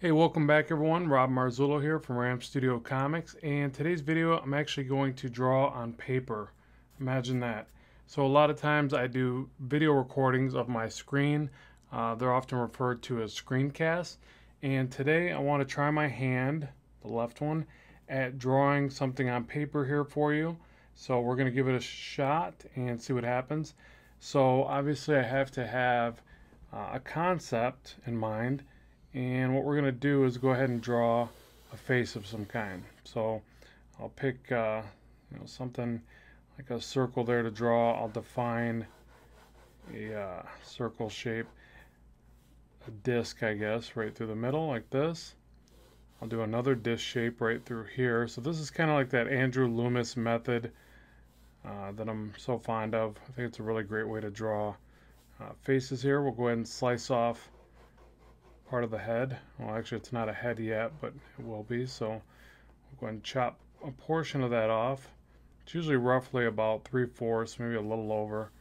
Hey, welcome back everyone. Rob Marzullo here from Ram Studio Comics, and today's video I'm actually going to draw on paper. Imagine that. So a lot of times I do video recordings of my screen. They're often referred to as screencasts, and today I want to try my hand, the left one, at drawing something on paper here for you. So we're going to give it a shot and see what happens. So obviously I have to have a concept in mind, and what we're going to do is go ahead and draw a face of some kind. So I'll pick something like a circle there to draw. I'll define a circle shape, a disc I guess, right through the middle like this. I'll do another disc shape right through here. So this is kind of like that Andrew Loomis method that I'm so fond of. I think it's a really great way to draw faces here. We'll go ahead and slice off part of the head. Well, actually it's not a head yet, but it will be. So we'll go ahead and chop a portion of that off. It's usually roughly about 3/4, maybe a little over.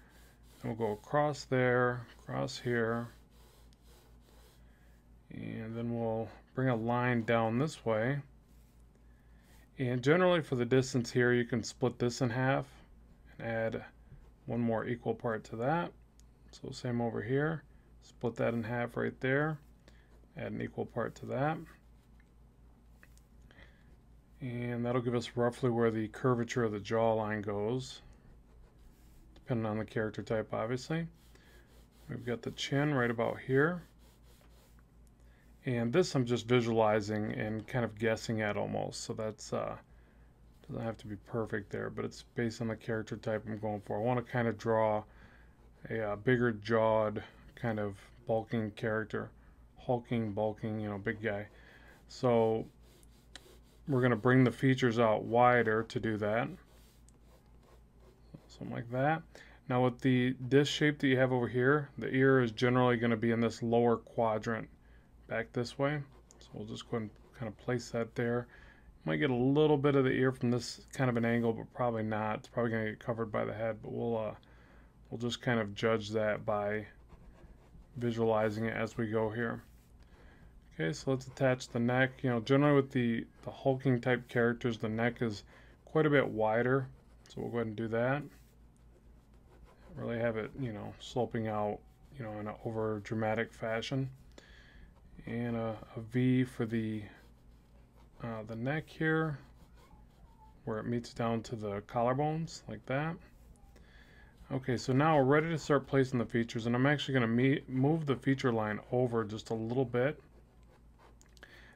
And we'll go across there, across here, and then we'll bring a line down this way. And generally for the distance here, you can split this in half and add one more equal part to that. So same over here, split that in half right there, add an equal part to that, and that'll give us roughly where the curvature of the jawline goes, depending on the character type obviously. We've got the chin right about here, and this I'm just visualizing and kind of guessing at almost, so that's doesn't have to be perfect there, but it's based on the character type I'm going for. I want to kind of draw a bigger jawed kind of bulking character. Hulking, bulking, big guy. So we're going to bring the features out wider to do that. Something like that. Now with the disc shape that you have over here, the ear is generally going to be in this lower quadrant back this way. So we'll just go ahead and kind of place that there. Might get a little bit of the ear from this kind of an angle, but probably not. It's probably going to get covered by the head, but we'll just kind of judge that by visualizing it as we go here. Okay, so let's attach the neck. Generally with the hulking type characters, the neck is quite a bit wider. So we'll go ahead and do that. Really have it, sloping out, in an over dramatic fashion. And a V for the neck here, where it meets down to the collarbones, like that. Okay, so now we're ready to start placing the features, and I'm actually going to move the feature line over just a little bit.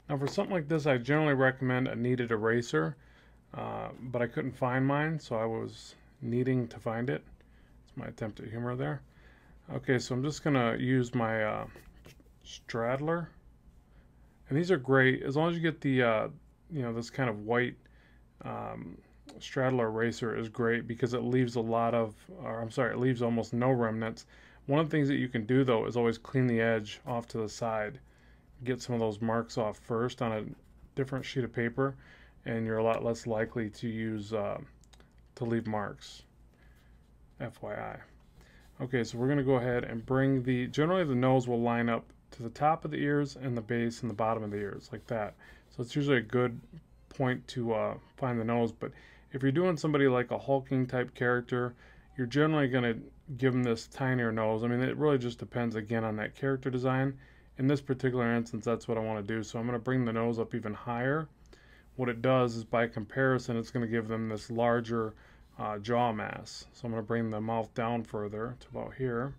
Now for something like this, I generally recommend a kneaded eraser, but I couldn't find mine, so I was needing to find it. It's my attempt at humor there. Okay, so I'm just going to use my Staedtler, and these are great as long as you get the this kind of white Staedtler eraser is great because it leaves it leaves almost no remnants. One of the things that you can do though is always clean the edge off to the side. Get some of those marks off first on a different sheet of paper, and you're a lot less likely to use to leave marks. FYI. Okay, so we're going to go ahead and bring generally the nose will line up to the top of the ears and the base and the bottom of the ears like that. So it's usually a good point to find the nose, but if you're doing somebody like a hulking type character, you're generally going to give them this tinier nose. I mean, it really just depends again on that character design. In this particular instance, that's what I want to do. So I'm going to bring the nose up even higher. What it does is by comparison, it's going to give them this larger jaw mass. So I'm going to bring the mouth down further to about here.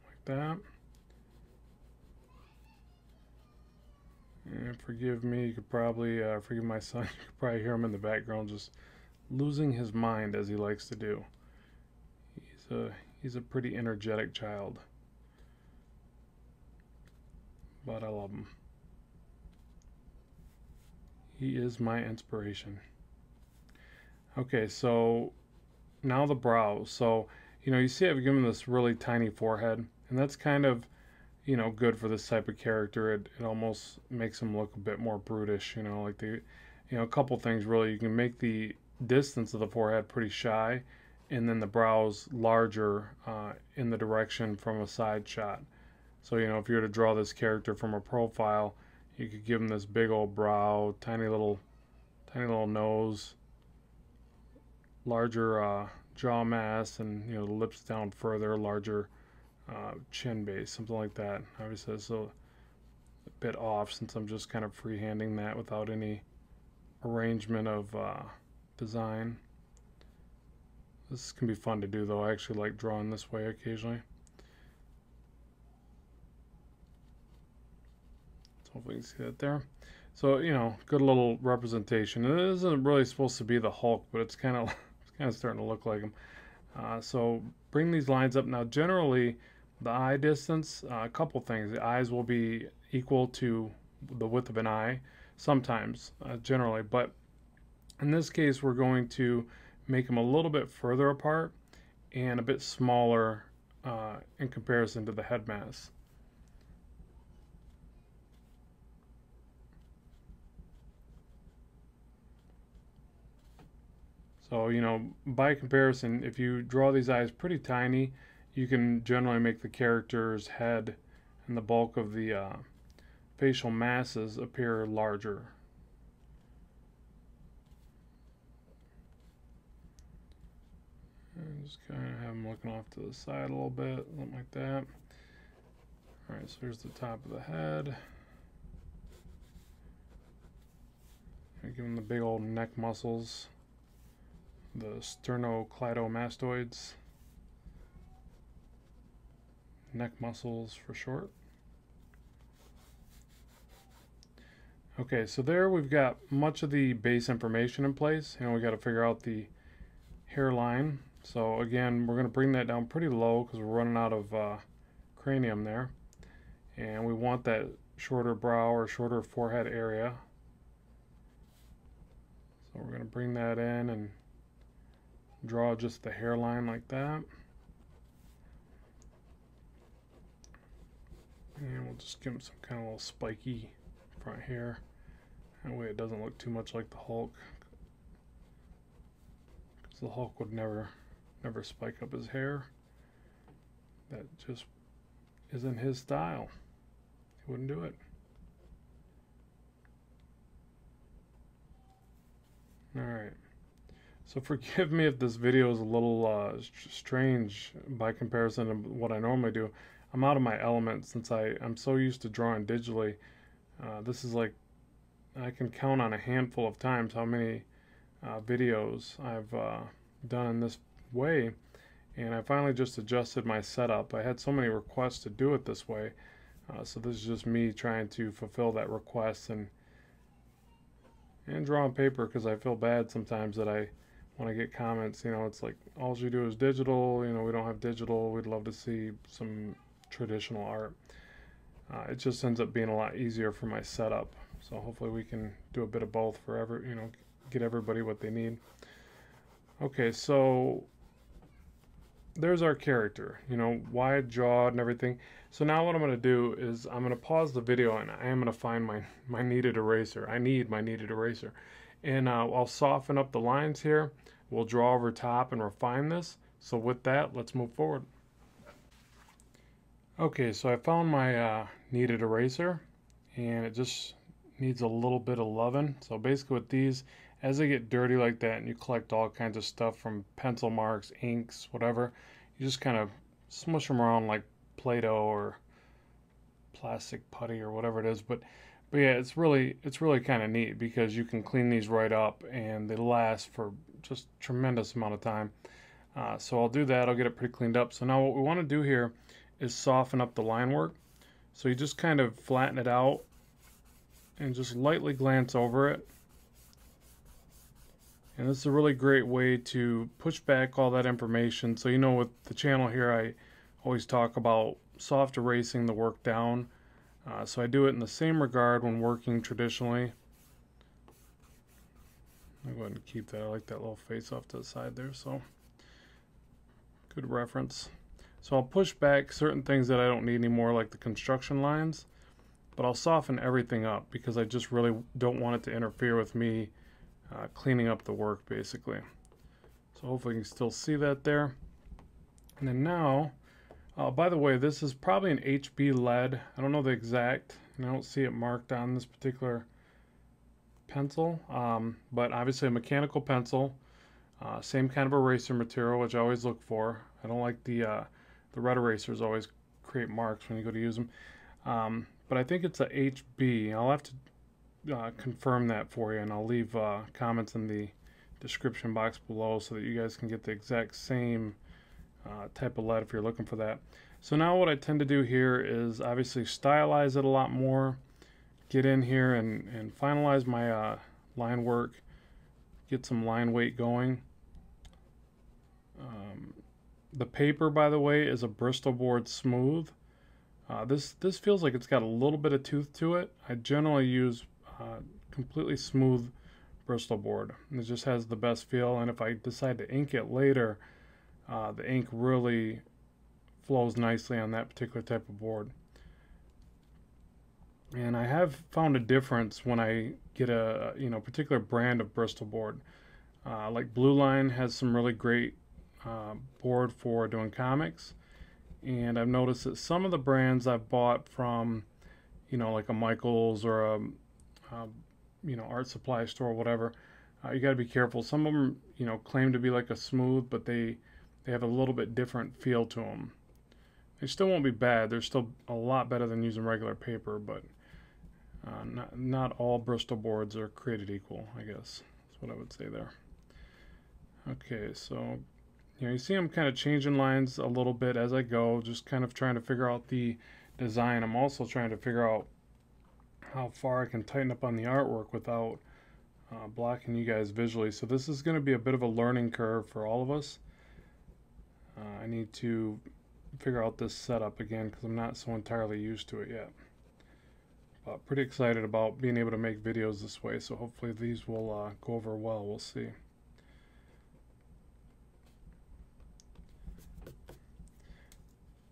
Like that. And forgive me, you could probably, forgive my son, you could probably hear him in the background just losing his mind as he likes to do. He's a pretty energetic child, but I love him. He is my inspiration. Okay, so now the brows. So, you see I've given this really tiny forehead, and that's kind of, good for this type of character. It almost makes him look a bit more brutish, like a couple things really. You can make the distance of the forehead pretty shy, and then the brows larger in the direction from a side shot. So, you know, if you were to draw this character from a profile, you could give him this big old brow, tiny little nose, larger jaw mass, and, you know, the lips down further, larger chin base, something like that. Obviously, it's a bit off since I'm just kind of freehanding that without any arrangement of design. This can be fun to do, though. I actually like drawing this way occasionally. So hopefully you can see that there. So, you know, good little representation. It isn't really supposed to be the Hulk, but it's kind of starting to look like him. So bring these lines up. Now, generally, the eye distance, a couple things. The eyes will be equal to the width of an eye, sometimes, generally. But in this case, we're going to make them a little bit further apart and a bit smaller in comparison to the head mass. So, you know, by comparison, if you draw these eyes pretty tiny, you can generally make the character's head and the bulk of the facial masses appear larger. And just kind of have them looking off to the side a little bit, something like that. Alright, so here's the top of the head. Give them the big old neck muscles, the sternocleidomastoids, neck muscles for short. Okay, so there we've got much of the base information in place, and we got to figure out the hairline. So again, we're going to bring that down pretty low because we're running out of cranium there, and we want that shorter brow or shorter forehead area. So we're going to bring that in and draw just the hairline like that. And we'll just give him some kind of little spiky front hair. That way it doesn't look too much like the Hulk. Because the Hulk would never spike up his hair. That just isn't his style. He wouldn't do it. Alright. So forgive me if this video is a little strange by comparison to what I normally do. I'm out of my element since I'm so used to drawing digitally. This is like, I can count on a handful of times how many videos I've done in this way, and I finally just adjusted my setup. I had so many requests to do it this way, so this is just me trying to fulfill that request and draw on paper, because I feel bad sometimes that when I get comments, you know, it's like, all you do is digital, you know, we don't have digital, we'd love to see some traditional art. It just ends up being a lot easier for my setup. So hopefully we can do a bit of both for get everybody what they need. Okay, so there's our character, you know, wide jawed and everything. So now what I'm going to do is I'm going to pause the video and I am going to find my kneaded eraser. I need my kneaded eraser. And I'll soften up the lines here. We'll draw over top and refine this. So with that, let's move forward. Okay, so I found my kneaded eraser, and it just needs a little bit of loving. So basically with these, as they get dirty like that and you collect all kinds of stuff from pencil marks, inks, whatever, you just kind of smush them around like Play-Doh or plastic putty or whatever it is. But yeah, it's really kind of neat because you can clean these right up and they last for just tremendous amount of time. So I'll do that. I'll get it pretty cleaned up. So now what we want to do here is soften up the line work. So you just kind of flatten it out and just lightly glance over it. And this is a really great way to push back all that information. So, you know, with the channel here, I always talk about soft erasing the work down. So I do it in the same regard when working traditionally. I'll go ahead and keep that. I like that little face off to the side there. So good reference. So I'll push back certain things that I don't need anymore, like the construction lines, but I'll soften everything up because I just really don't want it to interfere with me cleaning up the work, basically. So hopefully you can still see that there. And then now By the way, this is probably an HB lead. I don't know the exact, and I don't see it marked on this particular pencil, but obviously a mechanical pencil. Same kind of eraser material, which I always look for. I don't like the red erasers always create marks when you go to use them. But I think it's a HB. I'll have to confirm that for you, and I'll leave comments in the description box below so that you guys can get the exact same type of lead if you're looking for that. So now what I tend to do here is obviously stylize it a lot more, get in here and finalize my line work, get some line weight going. The paper, by the way, is a Bristol board smooth. This feels like it's got a little bit of tooth to it. I generally use completely smooth Bristol board. It just has the best feel, and if I decide to ink it later, the ink really flows nicely on that particular type of board. And I have found a difference when I get a particular brand of Bristol board. Like Blue Line has some really great board for doing comics, and I've noticed that some of the brands I've bought from, like a Michaels or a art supply store or whatever, you got to be careful. Some of them, claim to be like a smooth, but they have a little bit different feel to them. They still won't be bad. They're still a lot better than using regular paper, but not all Bristol boards are created equal, I guess. That's what I would say there. Okay, so you see I'm kind of changing lines a little bit as I go, just kind of trying to figure out the design. I'm also trying to figure out how far I can tighten up on the artwork without blocking you guys visually. So this is going to be a bit of a learning curve for all of us. I need to figure out this setup again because I'm not so entirely used to it yet. But pretty excited about being able to make videos this way, so hopefully these will go over well. We'll see.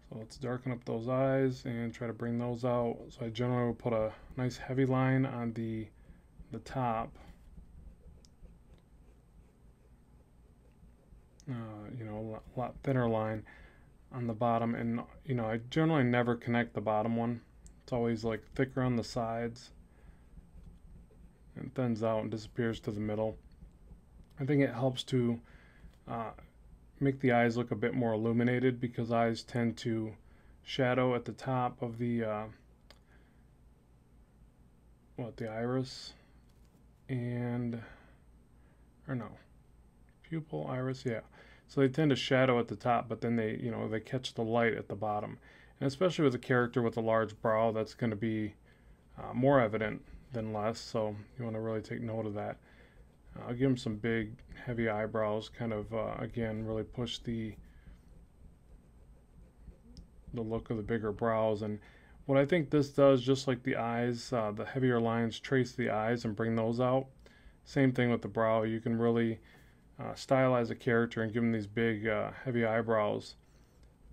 So let's darken up those eyes and try to bring those out. So I generally will put a nice heavy line on the top. A lot thinner line on the bottom, and I generally never connect the bottom one. It's always like thicker on the sides and thins out and disappears to the middle. I think it helps to make the eyes look a bit more illuminated, because eyes tend to shadow at the top of the iris, pupil, iris, yeah. So they tend to shadow at the top, but then they catch the light at the bottom. And especially with a character with a large brow, that's going to be more evident than less, so you want to really take note of that. I'll give him some big, heavy eyebrows, kind of, again, really push the look of the bigger brows. And what I think this does, just like the eyes, the heavier lines trace the eyes and bring those out. Same thing with the brow. You can really stylize a character and give them these big, heavy eyebrows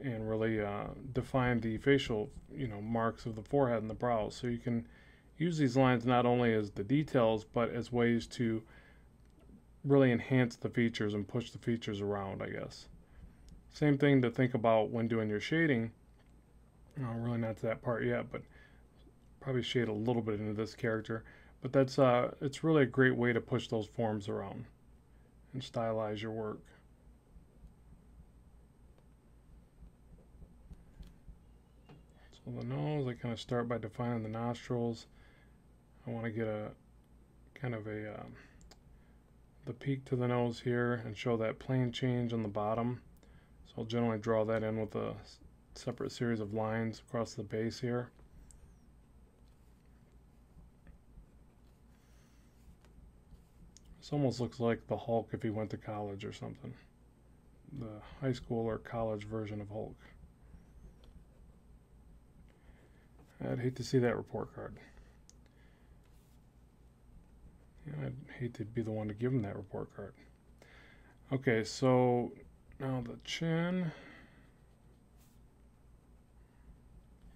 and really define the facial, marks of the forehead and the brows. So you can use these lines not only as the details, but as ways to really enhance the features and push the features around, I guess. Same thing to think about when doing your shading. Really not to that part yet, but probably shade a little bit into this character. But that's it's really a great way to push those forms around and stylize your work. So the nose, I kind of start by defining the nostrils. I want to get a kind of the peak to the nose here and show that plane change on the bottom. So I'll generally draw that in with a separate series of lines across the base here. This almost looks like the Hulk if he went to college or something. The high school or college version of Hulk. I'd hate to see that report card. I'd hate to be the one to give him that report card. Okay, so now the chin.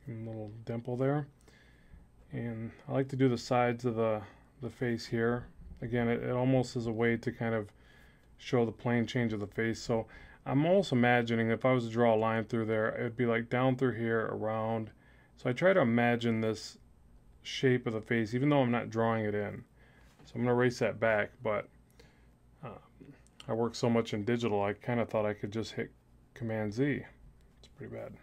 A little dimple there. And I like to do the sides of the face here. Again, it almost is a way to kind of show the plane change of the face. So I'm also imagining if I was to draw a line through there, it would be like down through here, around. So I try to imagine this shape of the face, even though I'm not drawing it in. So I'm going to erase that back, but uh, I work so much in digital, I kind of thought I could just hit Command Z. It's pretty bad.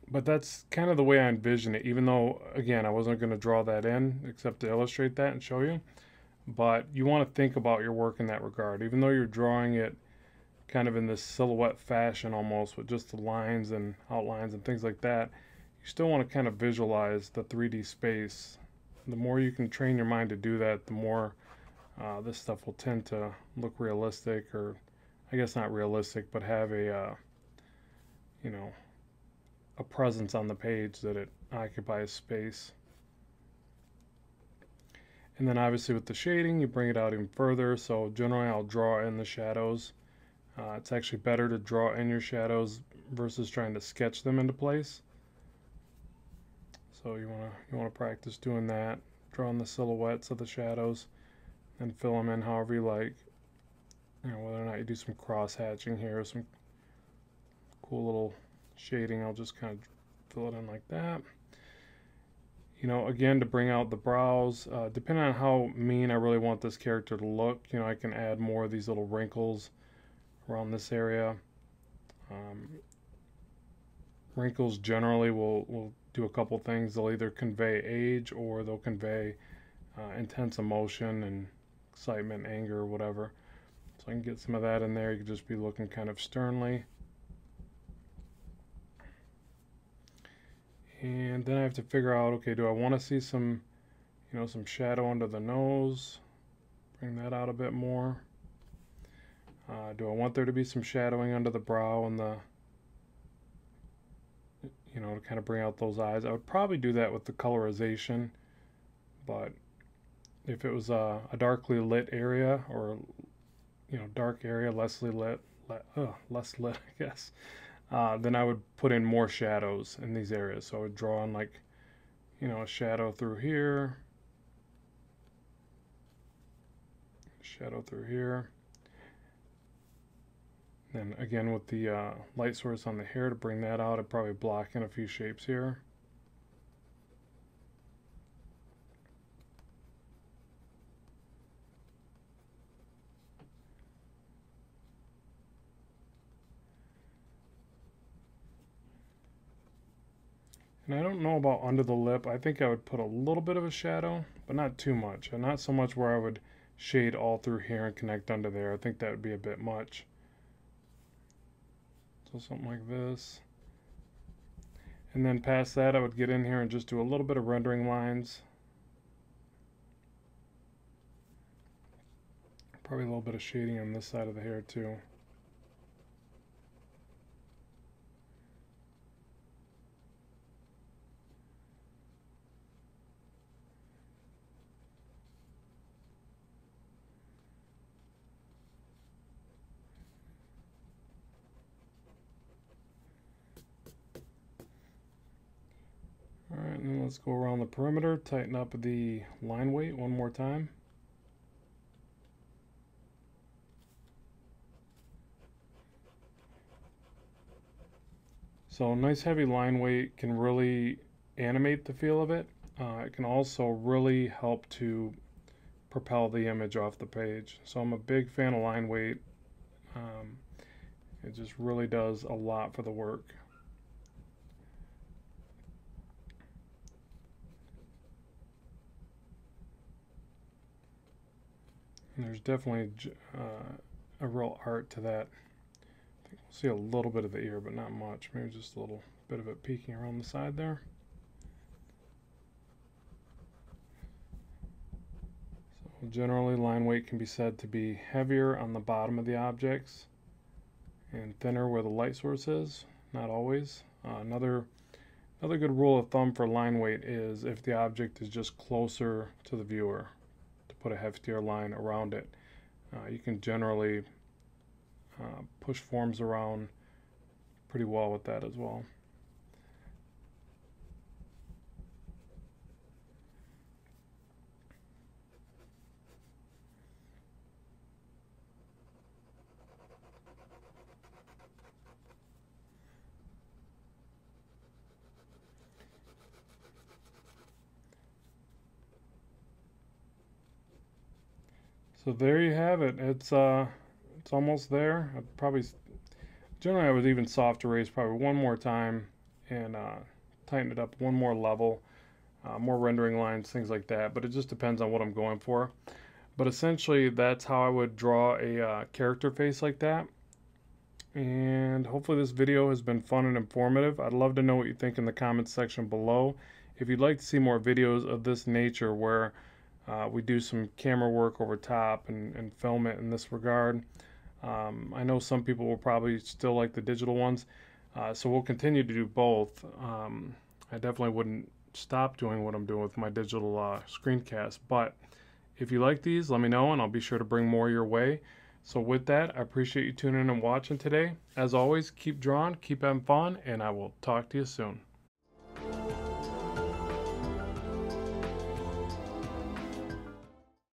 But that's kind of the way I envision it, even though, again, I wasn't going to draw that in except to illustrate that and show you. But you want to think about your work in that regard. Even though you're drawing it kind of in this silhouette fashion almost with just the lines and outlines and things like that, you still want to kind of visualize the 3D space. The more you can train your mind to do that, the more this stuff will tend to look realistic, or I guess not realistic, but have a, you know, a presence on the page that it occupies space. And then obviously with the shading, you bring it out even further. So generally I'll draw in the shadows. It's actually better to draw in your shadows versus trying to sketch them into place. So you wanna practice doing that, drawing the silhouettes of the shadows, and fill them in however you like. You know, whether or not you do some cross hatching here, some cool little shading, I'll just kind of fill it in like that. You know, again, to bring out the brows, depending on how mean I really want this character to look, you know, I can add more of these little wrinkles around this area. Wrinkles generally will do a couple things. They'll either convey age or they'll convey intense emotion and excitement, anger, or whatever. So I can get some of that in there. You could just be looking kind of sternly. And then I have to figure out, okay, do I want to see some, you know, some shadow under the nose? Bring that out a bit more. Do I want there to be some shadowing under the brow and the, you know, to kind of bring out those eyes? I would probably do that with the colorization, but if it was a darkly lit area, or, you know, dark area, less lit, I guess, then I would put in more shadows in these areas. So I would draw in, like, you know, a shadow through here, shadow through here. Then again with the light source on the hair to bring that out, I'd probably block in a few shapes here. And I don't know about under the lip. I think I would put a little bit of a shadow, but not too much. And not so much where I would shade all through here and connect under there. I think that would be a bit much. So something like this. And then past that, I would get in here and just do a little bit of rendering lines. Probably a little bit of shading on this side of the hair too. Alright, and then let's go around the perimeter, tighten up the line weight one more time. So a nice heavy line weight can really animate the feel of it. It can also really help to propel the image off the page. So I'm a big fan of line weight. It just really does a lot for the work. And there's definitely a real art to that. I think we'll see a little bit of the ear, but not much. Maybe just a little bit of it peeking around the side there. So generally, line weight can be said to be heavier on the bottom of the objects and thinner where the light source is. Not always. Another good rule of thumb for line weight is if the object is just closer to the viewer, put a heftier line around it. You can generally push forms around pretty well with that as well. So there you have it. It's almost there. Generally I would even soft erase probably one more time and tighten it up one more level, more rendering lines, things like that. But it just depends on what I'm going for. But essentially that's how I would draw a character face like that. And hopefully this video has been fun and informative. I'd love to know what you think in the comments section below. If you'd like to see more videos of this nature where we do some camera work over top and film it in this regard. I know some people will probably still like the digital ones, so we'll continue to do both. I definitely wouldn't stop doing what I'm doing with my digital screencast, but if you like these, let me know and I'll be sure to bring more your way. So with that, I appreciate you tuning in and watching today. As always, keep drawing, keep having fun, and I will talk to you soon.